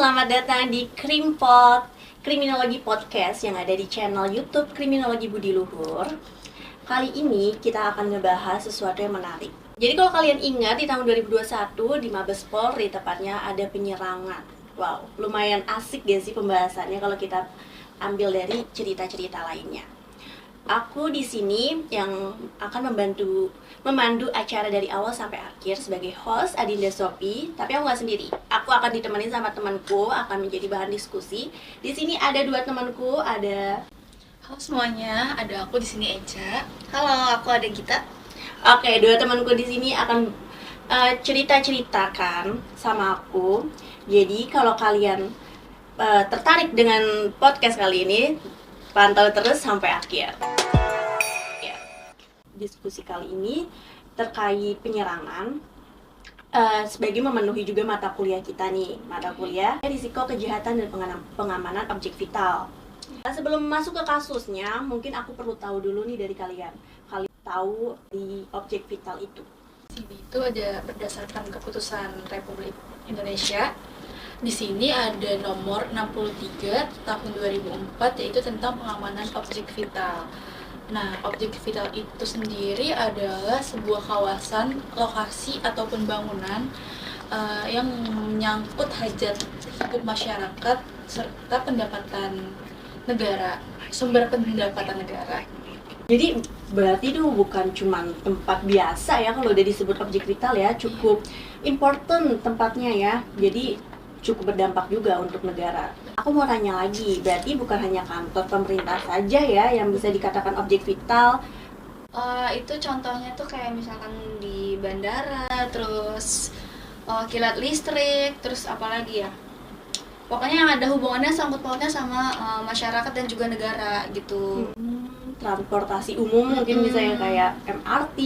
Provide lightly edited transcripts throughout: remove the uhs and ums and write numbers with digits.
selamat datang di Krimpod, Kriminologi Podcast yang ada di channel YouTube Kriminologi Budi Luhur. Kali ini kita akan ngebahas sesuatu yang menarik. Jadi kalau kalian ingat di tahun 2021 di Mabes Polri tepatnya ada penyerangan. Wow, lumayan asik gak sih pembahasannya kalau kita ambil dari cerita-cerita lainnya. Aku di sini yang akan memandu acara dari awal sampai akhir sebagai host Adinda Sophie, tapi aku nggak sendiri. Aku akan ditemani sama temanku, akan menjadi bahan diskusi. Di sini ada dua temanku, ada. Halo semuanya, ada aku di sini Eja. Halo, aku ada Gita. Oke, dua temanku di sini akan cerita-ceritakan sama aku. Jadi kalau kalian tertarik dengan podcast kali ini, pantau terus sampai akhir. Ya. Diskusi kali ini terkait penyerangan sebagai memenuhi juga mata kuliah kita nih, mata kuliah risiko kejahatan dan pengamanan objek vital. Sebelum masuk ke kasusnya, mungkin aku perlu tahu dulu nih dari kalian. Kalian tahu di objek vital itu? Sini itu ada berdasarkan keputusan Republik Indonesia. Di sini ada nomor 63 tahun 2004 yaitu tentang pengamanan objek vital. Nah, objek vital itu sendiri adalah sebuah kawasan, lokasi ataupun bangunan yang menyangkut hajat hidup masyarakat serta pendapatan negara, sumber pendapatan negara. Jadi berarti itu bukan cuma tempat biasa ya kalau udah disebut objek vital ya, cukup important tempatnya ya. Jadi cukup berdampak juga untuk negara. Aku mau tanya lagi, berarti bukan hanya kantor pemerintah saja ya yang bisa dikatakan objek vital? Itu contohnya tuh kayak misalkan di bandara, terus kilat listrik, terus apalagi ya, pokoknya yang ada hubungannya sangkut pautnya sama masyarakat dan juga negara gitu. Transportasi umum mungkin misalnya kayak MRT,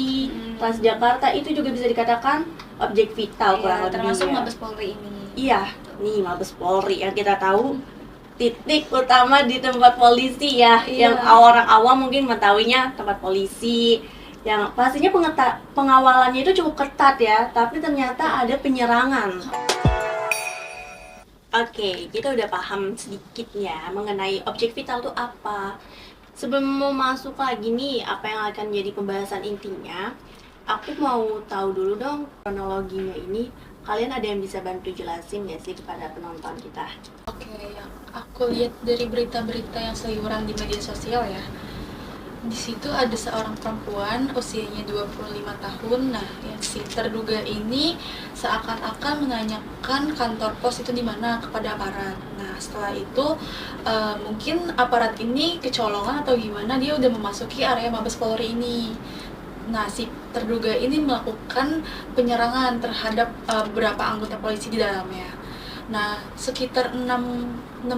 Transjakarta itu juga bisa dikatakan objek vital kurang lebih termasuk ya. Mabes Polri ini. Iya, nih Mabes Polri yang kita tahu titik utama di tempat polisi ya, yang orang awam mungkin mengetahuinya tempat polisi yang pastinya pengawalannya itu cukup ketat ya, tapi ternyata ada penyerangan. Oke, kita udah paham sedikitnya mengenai objek vital itu apa. Sebelum mau masuk lagi nih, apa yang akan jadi pembahasan intinya, aku mau tahu dulu dong kronologinya ini. Kalian ada yang bisa bantu jelasin nggak sih kepada penonton kita? Oke, yang aku lihat dari berita-berita yang seliweran di media sosial ya. Di situ ada seorang perempuan usianya 25 tahun. Nah, yang si terduga ini seakan-akan menanyakan kantor pos itu di mana kepada aparat. Nah, setelah itu mungkin aparat ini kecolongan atau gimana, dia udah memasuki area Mabes Polri ini. Nah, si terduga ini melakukan penyerangan terhadap beberapa anggota polisi di dalamnya. Nah, sekitar 6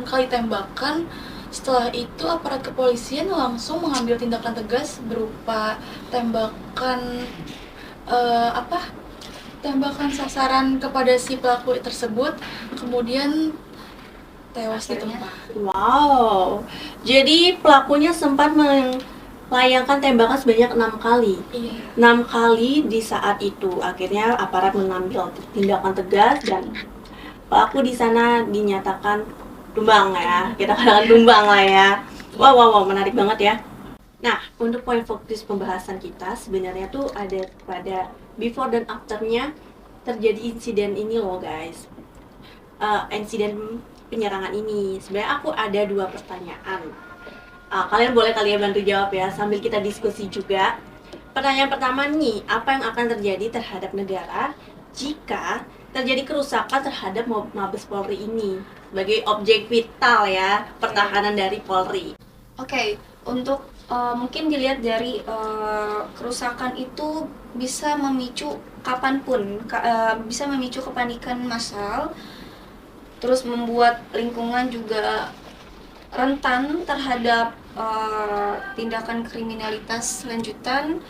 kali tembakan. Setelah itu aparat kepolisian langsung mengambil tindakan tegas berupa tembakan tembakan sasaran kepada si pelaku tersebut, kemudian tewas di tempat. Wow, jadi pelakunya sempat melayangkan tembakan sebanyak 6 kali. Iya. 6 kali di saat itu. Akhirnya aparat mengambil tindakan tegas dan pelaku di sana dinyatakan tumbang ya. Kita katakan tumbang lah ya. Wow, menarik banget ya. Nah, untuk poin fokus pembahasan kita sebenarnya tuh ada pada before dan afternya terjadi insiden ini loh guys. Insiden penyerangan ini. Sebenarnya aku ada 2 pertanyaan. Kalian bantu jawab ya sambil kita diskusi juga. Pertanyaan pertama nih, apa yang akan terjadi terhadap negara jika terjadi kerusakan terhadap Mabes Polri ini sebagai objek vital ya, pertahanan dari Polri? Oke, untuk mungkin dilihat dari kerusakan itu bisa memicu kapanpun, bisa memicu kepanikan massal, terus membuat lingkungan juga rentan terhadap tindakan kriminalitas lanjutan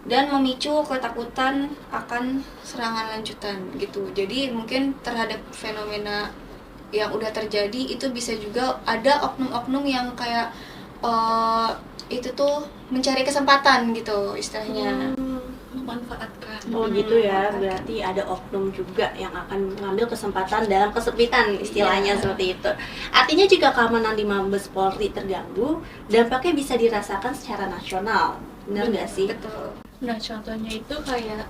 dan memicu ketakutan akan serangan lanjutan gitu. Jadi mungkin terhadap fenomena yang udah terjadi itu bisa juga ada oknum-oknum yang kayak itu tuh mencari kesempatan gitu istilahnya. memanfaatkan. Oh gitu ya, berarti ada oknum juga yang akan mengambil kesempatan dalam kesempitan, istilahnya seperti itu. Artinya jika keamanan di Mabes Polri terganggu, dampaknya bisa dirasakan secara nasional, benar nggak sih? Betul. Nah, contohnya itu kayak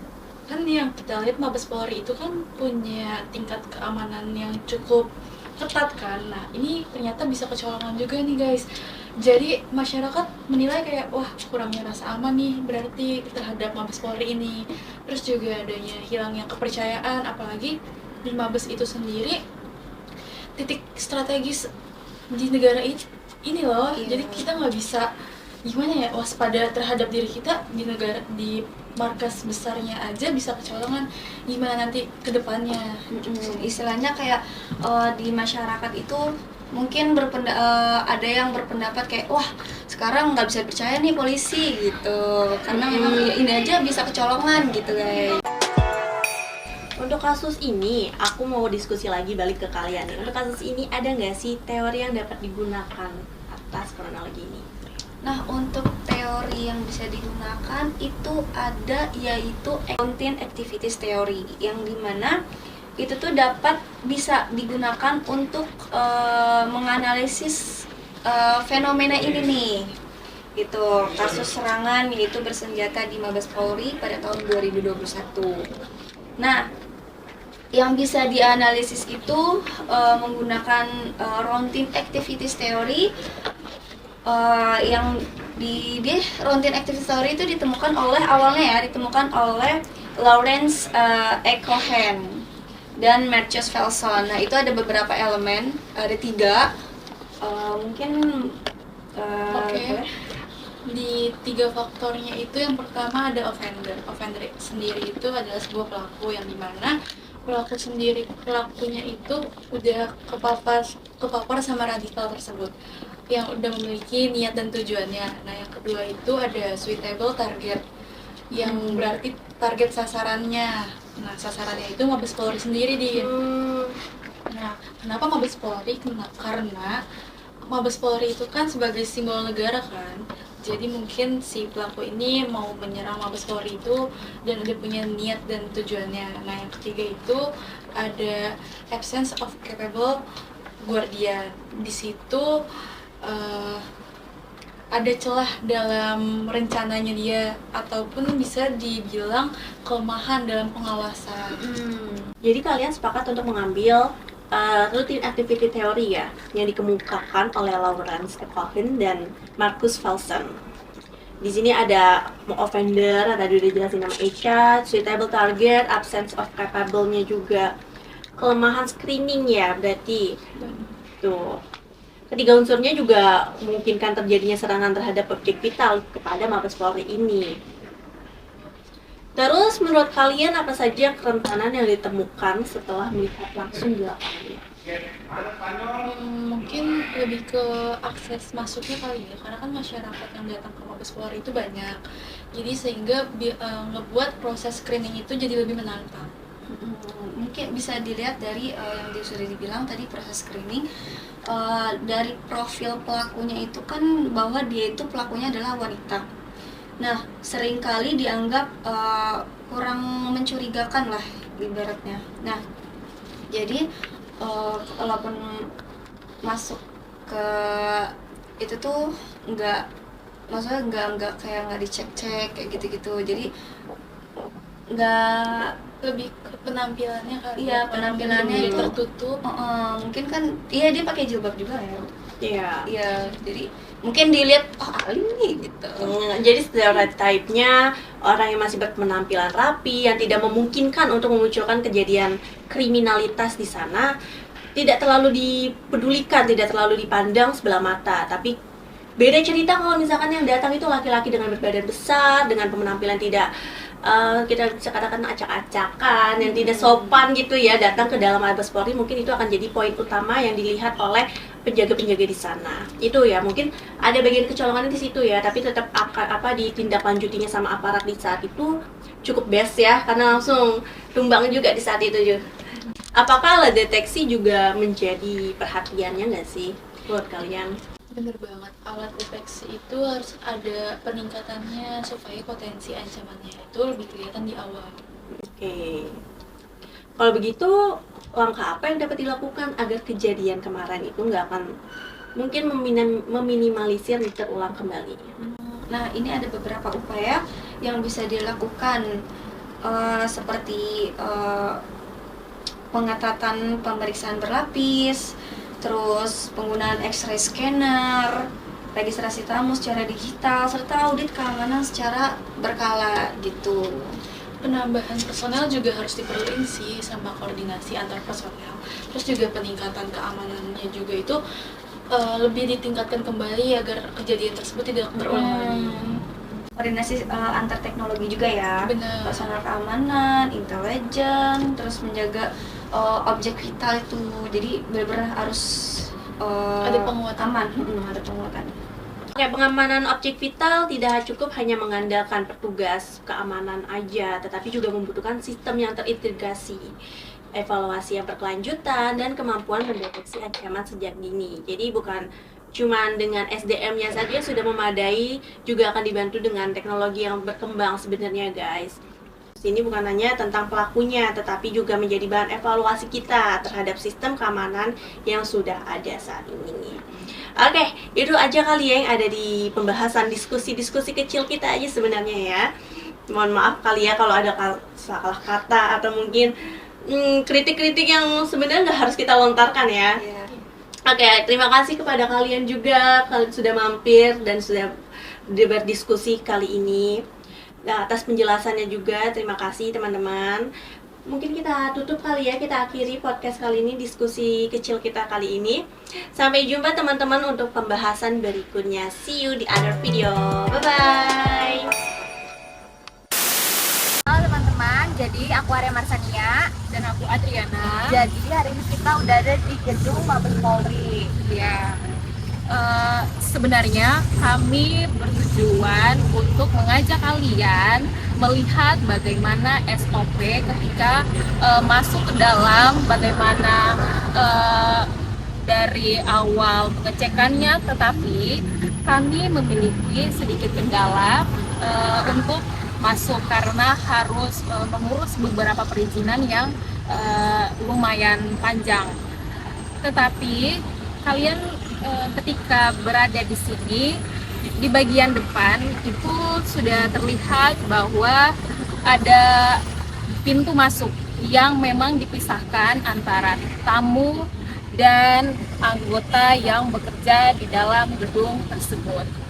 kan yang kita lihat Mabes Polri itu kan punya tingkat keamanan yang cukup ketat kan. Nah, ini ternyata bisa kecolongan juga nih guys. Jadi masyarakat menilai kayak wah kurangnya rasa aman nih berarti terhadap Mabes Polri ini. Terus juga adanya hilangnya kepercayaan, apalagi di Mabes itu sendiri titik strategis di negara ini loh. Iya. Jadi kita nggak bisa gimana ya waspada terhadap diri kita di negara di markas besarnya aja bisa kecolongan, gimana nanti ke depannya. Istilahnya kayak di masyarakat itu mungkin ada yang berpendapat kayak wah sekarang nggak bisa percaya nih polisi gitu karena memang ini aja bisa kecolongan gitu guys. Untuk kasus ini, aku mau diskusi lagi balik ke kalian nih. Untuk kasus ini ada nggak sih teori yang dapat digunakan atas kronologi ini? Nah, untuk teori yang bisa digunakan itu ada yaitu Content Activities Theory yang dimana itu tuh bisa digunakan untuk menganalisis fenomena ini nih. Itu kasus serangan yaitu bersenjata di Mabes Polri pada tahun 2021. Nah, yang bisa dianalisis itu menggunakan Routine Activities Theory. Yang di Routine Activities Theory itu ditemukan oleh Lawrence E. Cohen dan Matthews Felson. Nah, itu ada beberapa elemen, ada 3. Mungkin Oke. Di 3 faktornya itu yang pertama ada offender. Offender sendiri itu adalah sebuah pelaku yang dimana pelakunya itu udah kepapar sama radikal tersebut yang udah memiliki niat dan tujuannya. Nah, yang kedua itu ada suitable target yang berarti target sasarannya. Nah, sasarannya itu Mabes Polri sendiri Nah, kenapa Mabes Polri? Karena Mabes Polri itu kan sebagai simbol negara kan. Jadi mungkin si pelaku ini mau menyerang Mabes Polri itu dan udah punya niat dan tujuannya. Nah, yang ketiga itu ada absence of capable guardian. Di situ ada celah dalam rencananya dia ataupun bisa dibilang kelemahan dalam pengawasan. Jadi kalian sepakat untuk mengambil routine activity theory ya, yang dikemukakan oleh Lawrence Cohen dan Marcus Felson. Di sini ada offender, tadi udah jelasin nama Echa, suitable target, absence of capable-nya juga, kelemahan screening ya berarti. Tuh. Ketiga unsurnya juga memungkinkan terjadinya serangan terhadap objek vital kepada Mabes Polri ini. Terus menurut kalian apa saja kerentanan yang ditemukan setelah melihat langsung di lapangan? Mungkin lebih ke akses masuknya kali ya, karena kan masyarakat yang datang ke Mabes Polri itu banyak. Jadi sehingga ngebuat proses screening itu jadi lebih menantang. Mungkin bisa dilihat dari yang sudah dibilang tadi proses screening. Dari profil pelakunya itu kan bahwa dia itu pelakunya adalah wanita. Nah, seringkali dianggap kurang mencurigakan lah ibaratnya. Nah, jadi walaupun masuk ke itu tuh nggak kayak nggak dicek-cek kayak gitu-gitu. Jadi nggak, lebih ke penampilannya kali. iya penampilannya itu tertutup. Mungkin kan iya dia pakai jilbab juga ya. Iya. Iya, jadi mungkin dilihat oh alim nih gitu. Jadi stereotipnya orang yang masih berpenampilan rapi, yang tidak memungkinkan untuk memunculkan kejadian kriminalitas di sana, tidak terlalu dipedulikan, tidak terlalu dipandang sebelah mata. Tapi beda cerita kalau misalkan yang datang itu laki-laki dengan berbadan besar, dengan penampilan tidak kita bisa katakan acak-acakan, yang tidak sopan gitu ya, datang ke dalam Mabes Polri, mungkin itu akan jadi poin utama yang dilihat oleh penjaga-penjaga di sana. Itu ya, mungkin ada bagian kecolongan di situ ya, tapi tetap ditindaklanjutinya sama aparat di saat itu cukup best ya, karena langsung tumbang juga di saat itu juga. Apakah alat deteksi juga menjadi perhatiannya nggak sih buat kalian? Bener banget, alat deteksi itu harus ada peningkatannya supaya potensi ancamannya itu lebih kelihatan di awal. Oke. Kalau begitu, langkah apa yang dapat dilakukan agar kejadian kemarin itu nggak akan mungkin meminimalisir terulang kembali? Nah, ini ada beberapa upaya yang bisa dilakukan, seperti pengetatan pemeriksaan berlapis, terus penggunaan X-ray scanner, registrasi tamu secara digital, serta audit keamanan secara berkala gitu. Penambahan personel juga harus diperluin sih, sama koordinasi antar personel. Terus juga peningkatan keamanannya juga itu lebih ditingkatkan kembali agar kejadian tersebut tidak terulang lagi. Koordinasi antar teknologi juga ya. Benar. Personel keamanan, intelijen, terus menjaga objek vital itu. Jadi benar-benar harus Ada penguatan. aman. Ada penguatan. Ya, pengamanan objek vital tidak cukup hanya mengandalkan petugas keamanan aja, tetapi juga membutuhkan sistem yang terintegrasi, evaluasi yang berkelanjutan, dan kemampuan mendeteksi ancaman sejak dini. Jadi bukan cuman dengan SDM-nya saja sudah memadai, juga akan dibantu dengan teknologi yang berkembang sebenarnya, guys. Ini bukan hanya tentang pelakunya, tetapi juga menjadi bahan evaluasi kita terhadap sistem keamanan yang sudah ada saat ini. Oke, itu aja kali ya yang ada di pembahasan diskusi-diskusi kecil kita aja sebenarnya ya. Mohon maaf kali ya kalau ada salah kata atau mungkin kritik-kritik yang sebenarnya nggak harus kita lontarkan ya. Oke, terima kasih kepada kalian juga, kalian sudah mampir dan sudah berdiskusi kali ini. Nah, atas penjelasannya juga, terima kasih teman-teman. Mungkin kita tutup kali ya, kita akhiri podcast kali ini, diskusi kecil kita kali ini. Sampai jumpa teman-teman untuk pembahasan berikutnya. See you di other video. Bye-bye. Halo teman-teman, jadi aku Arya Marsania. Dan aku Adriana. Jadi hari ini kita udah ada di gedung Mabes Polri. Ya, sebenarnya kami bertujuan untuk mengajak kalian melihat bagaimana SOP ketika masuk ke dalam, bagaimana dari awal pengecekannya, tetapi kami memiliki sedikit kendala untuk masuk karena harus mengurus beberapa perizinan yang lumayan panjang. Tetapi kalian ketika berada di sini, di bagian depan itu sudah terlihat bahwa ada pintu masuk yang memang dipisahkan antara tamu dan anggota yang bekerja di dalam gedung tersebut.